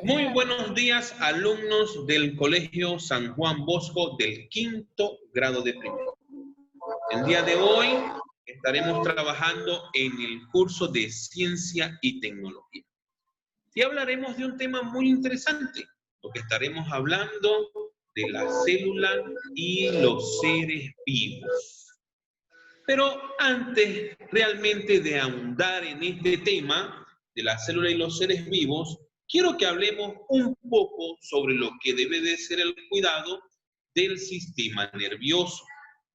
Muy buenos días, alumnos del Colegio San Juan Bosco del quinto grado de primero. El día de hoy estaremos trabajando en el curso de Ciencia y Tecnología. Y hablaremos de un tema muy interesante, porque estaremos hablando de la célula y los seres vivos. Pero antes realmente de ahondar en este tema de la célula y los seres vivos, quiero que hablemos un poco sobre lo que debe de ser el cuidado del sistema nervioso,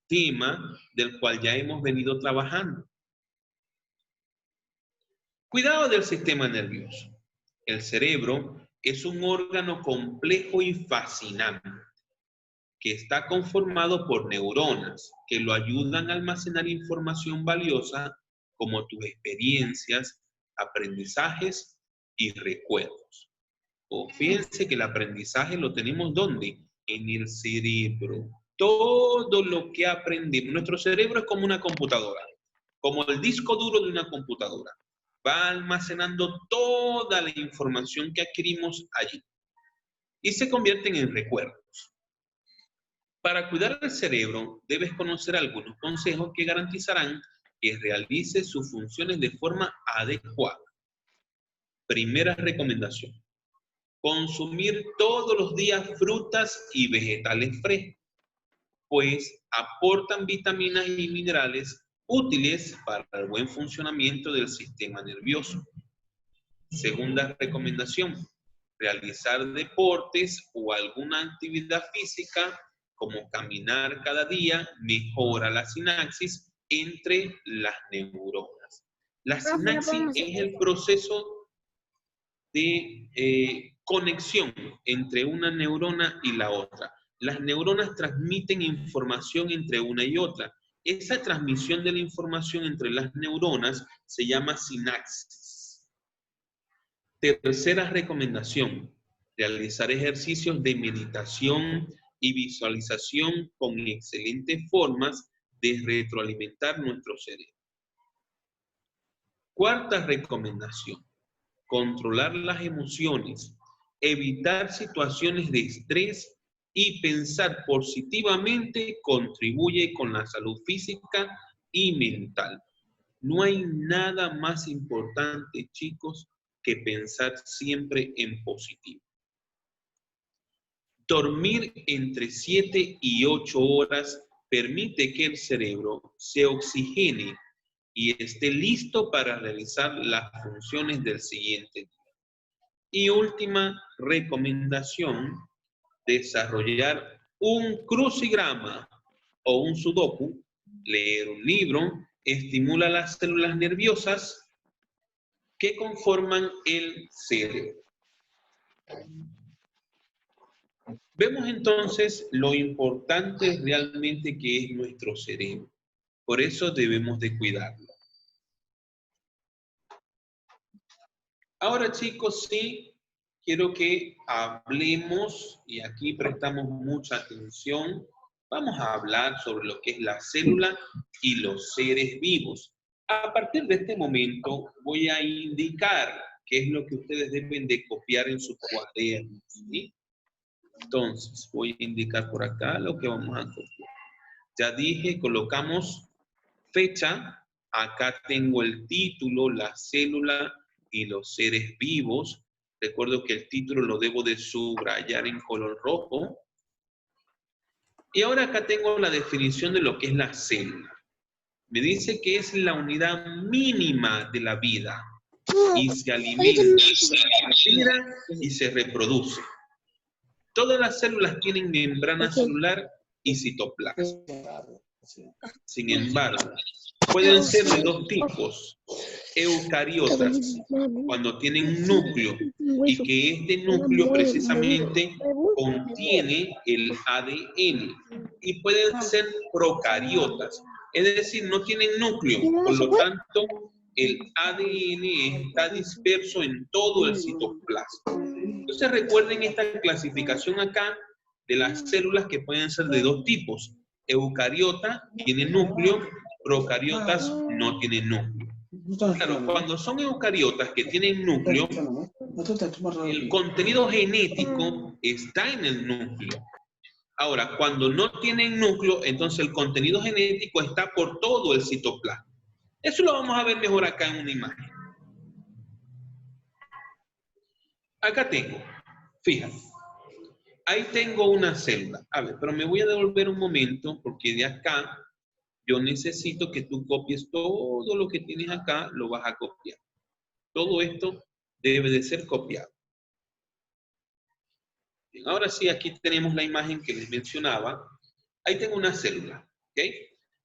tema del cual ya hemos venido trabajando. Cuidado del sistema nervioso. El cerebro es un órgano complejo y fascinante, que está conformado por neuronas que lo ayudan a almacenar información valiosa como tus experiencias, aprendizajes y recuerdos. Fíjense que el aprendizaje lo tenemos ¿dónde? En el cerebro. Todo lo que aprendemos. Nuestro cerebro es como una computadora, como el disco duro de una computadora. Va almacenando toda la información que adquirimos allí y se convierten en recuerdos. Para cuidar el cerebro, debes conocer algunos consejos que garantizarán que realice sus funciones de forma adecuada. Primera recomendación: consumir todos los días frutas y vegetales frescos, pues aportan vitaminas y minerales útiles para el buen funcionamiento del sistema nervioso. Segunda recomendación: realizar deportes o alguna actividad física como caminar cada día mejora la sinapsis entre las neuronas. La sinapsis es el proceso de conexión entre una neurona y la otra. Las neuronas transmiten información entre una y otra. Esa transmisión de la información entre las neuronas se llama sinapsis. Tercera recomendación: realizar ejercicios de meditación y visualización con excelentes formas de retroalimentar nuestro cerebro. Cuarta recomendación: controlar las emociones, evitar situaciones de estrés y pensar positivamente contribuye con la salud física y mental. No hay nada más importante, chicos, que pensar siempre en positivo. Dormir entre 7 y 8 horas permite que el cerebro se oxigene y esté listo para realizar las funciones del siguiente día. Y última recomendación: desarrollar un crucigrama o un sudoku, leer un libro, estimula las células nerviosas que conforman el cerebro. Vemos entonces lo importante realmente que es nuestro cerebro. Por eso debemos de cuidarlo. Ahora, chicos, sí, quiero que hablemos, y aquí prestamos mucha atención. Vamos a hablar sobre lo que es la célula y los seres vivos. A partir de este momento voy a indicar qué es lo que ustedes deben de copiar en sus cuadernos, ¿sí? Entonces, voy a indicar por acá lo que vamos a copiar. Ya dije, colocamos fecha. Acá tengo el título, la célula y los seres vivos. Recuerdo que el título lo debo de subrayar en color rojo. Y ahora acá tengo la definición de lo que es la célula. Me dice que es la unidad mínima de la vida y se alimenta, se respira y se reproduce. Todas las células tienen membrana celular y citoplasma. Sin embargo, pueden ser de dos tipos: eucariotas, cuando tienen un núcleo y que este núcleo precisamente contiene el ADN, y pueden ser procariotas, es decir, no tienen núcleo, por lo tanto el ADN está disperso en todo el citoplasma. Entonces recuerden esta clasificación acá de las células, que pueden ser de dos tipos: eucariota tiene núcleo, procariotas no tienen núcleo. Claro, cuando son eucariotas que tienen núcleo, El contenido genético está en el núcleo. Ahora, cuando no tienen núcleo, entonces el contenido genético está por todo el citoplasma. Eso lo vamos a ver mejor acá en una imagen. Acá tengo, fíjate, ahí tengo una célula. A ver, pero me voy a devolver un momento porque de acá yo necesito que tú copies todo lo que tienes acá, lo vas a copiar. Todo esto debe de ser copiado. Bien, ahora sí, aquí tenemos la imagen que les mencionaba. Ahí tengo una célula, ¿ok?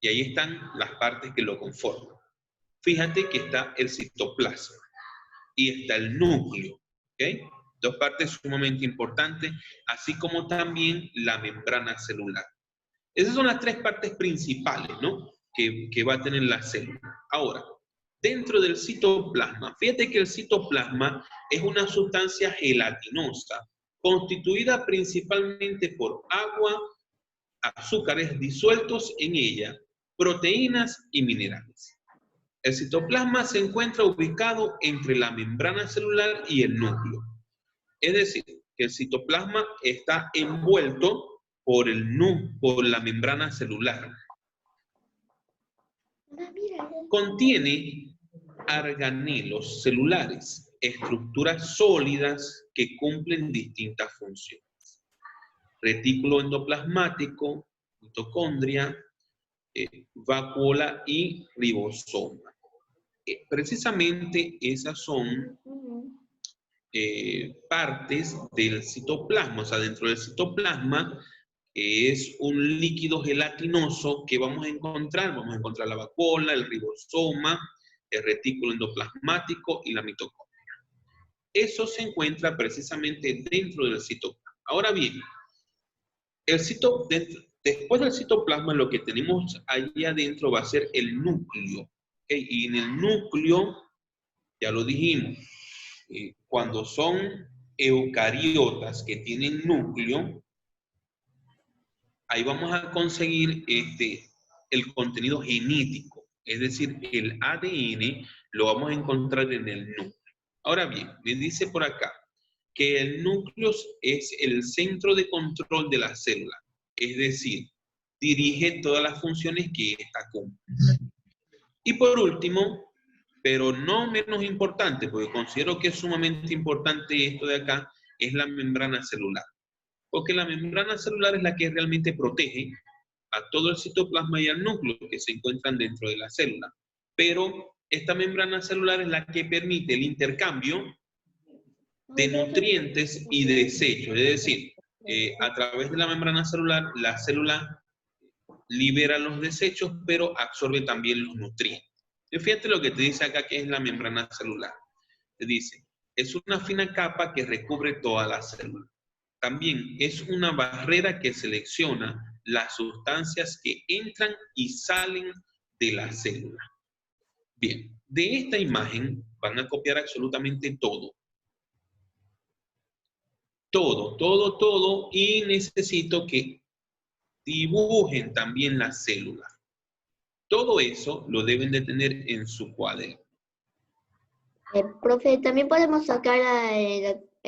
Y ahí están las partes que lo conforman. Fíjate que está el citoplasma y está el núcleo, ¿ok? Dos partes sumamente importantes, así como también la membrana celular. Esas son las tres partes principales, ¿no? Que va a tener la célula. Ahora, dentro del citoplasma, fíjate que el citoplasma es una sustancia gelatinosa, constituida principalmente por agua, azúcares disueltos en ella, proteínas y minerales. El citoplasma se encuentra ubicado entre la membrana celular y el núcleo. Es decir, que el citoplasma está envuelto por la membrana celular. Contiene organelos celulares, estructuras sólidas que cumplen distintas funciones. Retículo endoplasmático, mitocondria, vacuola y ribosoma. Precisamente esas son partes del citoplasma. O sea, dentro del citoplasma es un líquido gelatinoso que vamos a encontrar la vacuola, el ribosoma, el retículo endoplasmático y la mitocondria. Eso se encuentra precisamente dentro del citoplasma. Ahora bien, después del citoplasma lo que tenemos ahí adentro va a ser el núcleo. ¿Okay? Y en el núcleo, ya lo dijimos, cuando son eucariotas que tienen núcleo, ahí vamos a conseguir el contenido genético, es decir, el ADN lo vamos a encontrar en el núcleo. Ahora bien, me dice por acá que el núcleo es el centro de control de la célula, es decir, dirige todas las funciones que ésta cumple. Y por último, pero no menos importante, porque considero que es sumamente importante esto de acá, es la membrana celular. Porque la membrana celular es la que realmente protege a todo el citoplasma y al núcleo que se encuentran dentro de la célula. Pero esta membrana celular es la que permite el intercambio de nutrientes y desechos. Es decir, a través de la membrana celular, la célula libera los desechos, pero absorbe también los nutrientes. Y fíjate lo que te dice acá que es la membrana celular. Te dice, es una fina capa que recubre toda la célula. También es una barrera que selecciona las sustancias que entran y salen de la célula. Bien, de esta imagen van a copiar absolutamente todo. Todo, y necesito que dibujen también la célula. Todo eso lo deben de tener en su cuaderno. Profe, también podemos sacar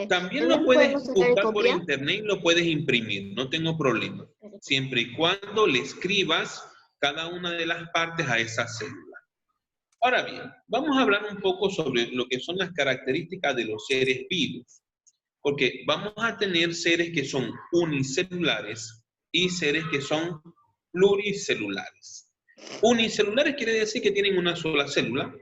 también lo puedes buscar por internet y lo puedes imprimir, no tengo problema. Siempre y cuando le escribas cada una de las partes a esa célula. Ahora bien, vamos a hablar un poco sobre lo que son las características de los seres vivos. Porque vamos a tener seres que son unicelulares y seres que son pluricelulares. Unicelulares quiere decir que tienen una sola célula,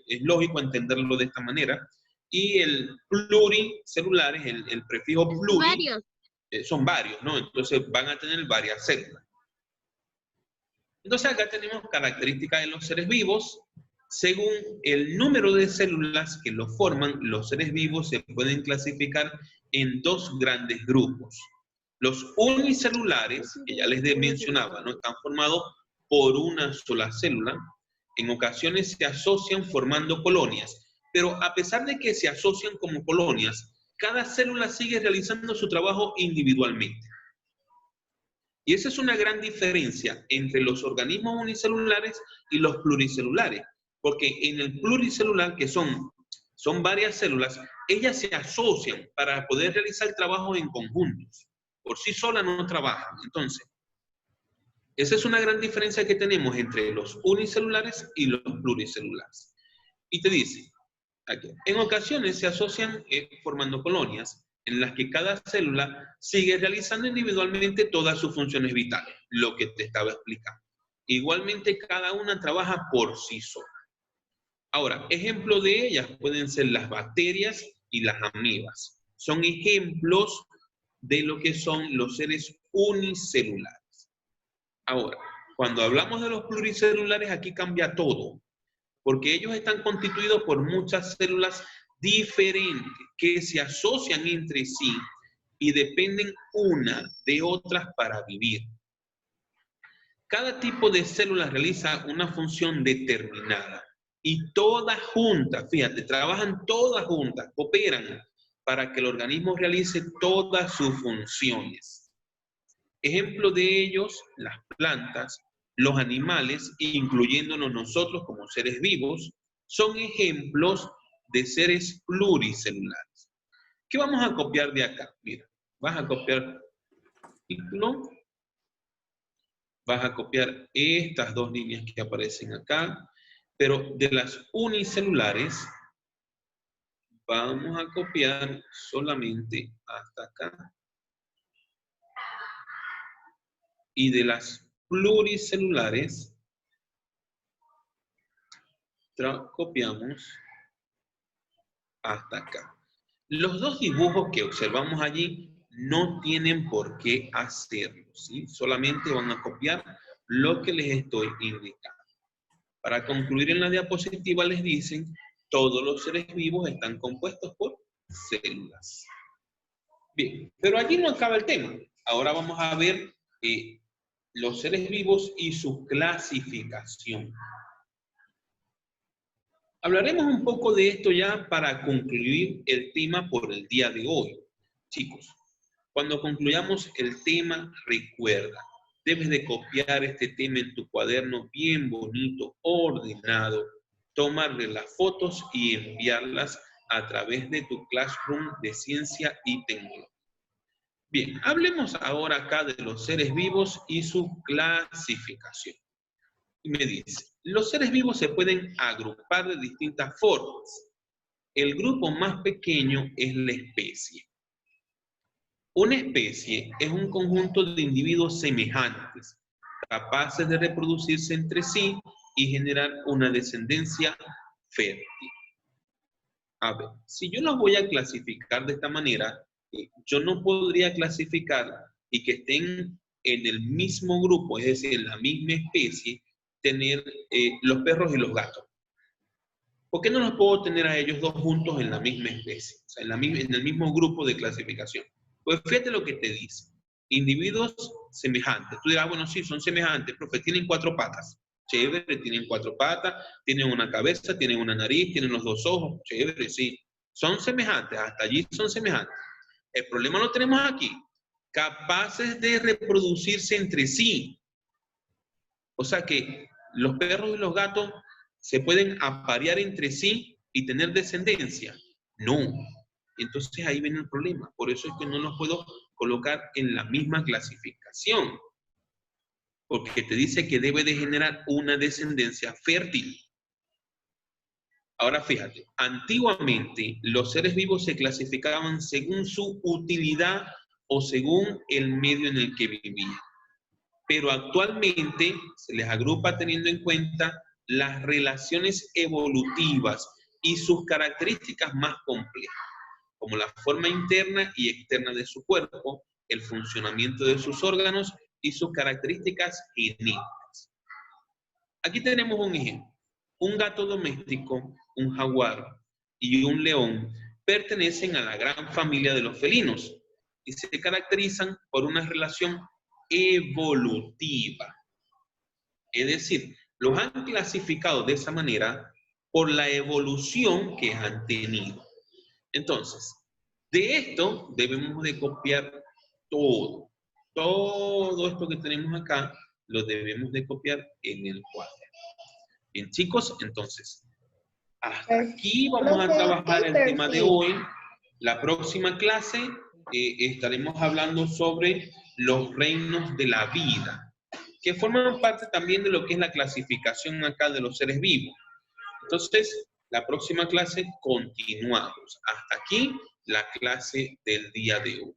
es lógico entenderlo de esta manera, y el pluricelular es el prefijo pluri, son varios, ¿no? Entonces van a tener varias células. Entonces acá tenemos características de los seres vivos. Según el número de células que lo forman, los seres vivos se pueden clasificar en dos grandes grupos. Los unicelulares, que ya les mencionaba, ¿no? Están formados por una sola célula. En ocasiones se asocian formando colonias, pero a pesar de que se asocian como colonias, cada célula sigue realizando su trabajo individualmente. Y esa es una gran diferencia entre los organismos unicelulares y los pluricelulares. Porque en el pluricelular, que son son varias células, ellas se asocian para poder realizar el trabajo en conjuntos. Por sí solas no trabajan. Entonces, esa es una gran diferencia que tenemos entre los unicelulares y los pluricelulares. Y te dice, aquí, en ocasiones se asocian formando colonias en las que cada célula sigue realizando individualmente todas sus funciones vitales, lo que te estaba explicando. Igualmente, cada una trabaja por sí sola. Ahora, ejemplos de ellas pueden ser las bacterias y las amebas. Son ejemplos de lo que son los seres unicelulares. Ahora, cuando hablamos de los pluricelulares, aquí cambia todo, porque ellos están constituidos por muchas células diferentes que se asocian entre sí y dependen una de otras para vivir. Cada tipo de célula realiza una función determinada y todas juntas, fíjate, trabajan todas juntas, cooperan para que el organismo realice todas sus funciones. Ejemplo de ellos, las plantas, los animales, incluyéndonos nosotros como seres vivos, son ejemplos de seres pluricelulares. ¿Qué vamos a copiar de acá? Mira, vas a copiar título, vas a copiar estas dos líneas que aparecen acá, pero de las unicelulares vamos a copiar solamente hasta acá. Y de las pluricelulares copiamos hasta acá. Los dos dibujos que observamos allí no tienen por qué hacerlo, ¿sí? Solamente van a copiar lo que les estoy indicando. Para concluir en la diapositiva les dicen, todos los seres vivos están compuestos por células. Bien, pero allí no acaba el tema. Ahora vamos a ver los seres vivos y su clasificación. Hablaremos un poco de esto ya para concluir el tema por el día de hoy. Chicos, cuando concluyamos el tema, recuerda, debes de copiar este tema en tu cuaderno bien bonito, ordenado, tomarle las fotos y enviarlas a través de tu Classroom de Ciencia y Tecnología. Bien, hablemos ahora acá de los seres vivos y su clasificación. Y me dice, los seres vivos se pueden agrupar de distintas formas. El grupo más pequeño es la especie. Una especie es un conjunto de individuos semejantes, capaces de reproducirse entre sí y generar una descendencia fértil. A ver, si yo los voy a clasificar de esta manera, yo no podría clasificar y que estén en el mismo grupo, es decir, en la misma especie, tener los perros y los gatos. ¿Por qué no los puedo tener a ellos dos juntos en la misma especie? O sea, en el mismo grupo de clasificación. Pues fíjate lo que te dice. Individuos semejantes. Tú dirás, bueno, sí, son semejantes, profe, tienen 4 patas. Chévere, tienen 4 patas, tienen una cabeza, tienen una nariz, tienen los 2 ojos. Chévere, sí. Son semejantes, hasta allí son semejantes. El problema lo tenemos aquí. Capaces de reproducirse entre sí. O sea que los perros y los gatos se pueden aparear entre sí y tener descendencia. No. Entonces ahí viene el problema. Por eso es que no los puedo colocar en la misma clasificación. Porque te dice que debe de generar una descendencia fértil. Ahora fíjate, antiguamente los seres vivos se clasificaban según su utilidad o según el medio en el que vivían. Pero actualmente se les agrupa teniendo en cuenta las relaciones evolutivas y sus características más complejas, como la forma interna y externa de su cuerpo, el funcionamiento de sus órganos y sus características genéticas. Aquí tenemos un ejemplo. Un gato doméstico, un jaguar y un león pertenecen a la gran familia de los felinos y se caracterizan por una relación evolutiva. Es decir, los han clasificado de esa manera por la evolución que han tenido. Entonces, de esto debemos de copiar todo. Todo esto que tenemos acá lo debemos de copiar en el cuaderno. Bien, chicos, entonces, Hasta aquí vamos a trabajar el tema de hoy. La próxima clase estaremos hablando sobre los reinos de la vida, que forman parte también de lo que es la clasificación acá de los seres vivos. Entonces, la próxima clase continuamos. Hasta aquí la clase del día de hoy.